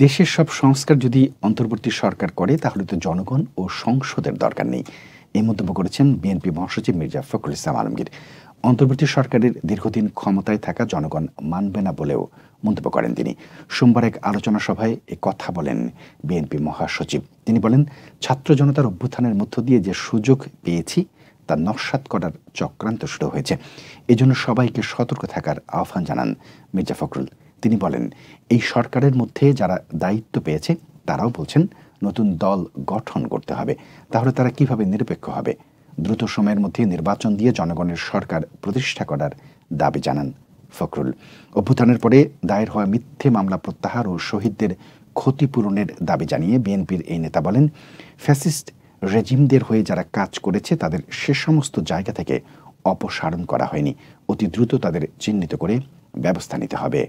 দেশের সব সংস্কার যদি অন্তর্বর্তী সরকার করে তাহলে তো জনগণ ও সংসদের দরকার নেই, এই মন্তব্য করেছেন বিএনপি মহাসচিব মির্জা ফখরুল ইসলাম আলমগীর। অন্তর্বর্তী সরকারের দীর্ঘদিন ক্ষমতায় থাকা জনগণ মানবে না বলেও মন্তব্য করেন তিনি। সোমবার এক আলোচনা সভায় এ কথা বলেন বিএনপি মহাসচিব। তিনি বলেন, ছাত্র জনতার অভ্যুত্থানের মধ্য দিয়ে যে সুযোগ পেয়েছি তা নস্যাৎ করার চক্রান্ত শুরু হয়েছে। এজন্য সবাইকে সতর্ক থাকার আহ্বান জানান মির্জা ফখরুল। তিনি বলেন, এই সরকারের মধ্যে যারা দায়িত্ব পেয়েছে তারাও বলছেন নতুন দল গঠন করতে হবে। তাহলে তারা কিভাবে নিরপেক্ষ হবে? দ্রুত সময়ের মধ্যে নির্বাচন দিয়ে জনগণের সরকার প্রতিষ্ঠা করার দাবি জানান ফখরুল। অভ্যুত্থানের পরে দায়ের হওয়া মিথ্যে মামলা প্রত্যাহার ও শহীদদের ক্ষতিপূরণের দাবি জানিয়ে বিএনপির এই নেতা বলেন, ফ্যাসিস্ট রেজিমদের হয়ে যারা কাজ করেছে তাদের সে সমস্ত জায়গা থেকে অপসারণ করা হয়নি। অতি দ্রুত তাদের চিহ্নিত করে ব্যবস্থা নিতে হবে।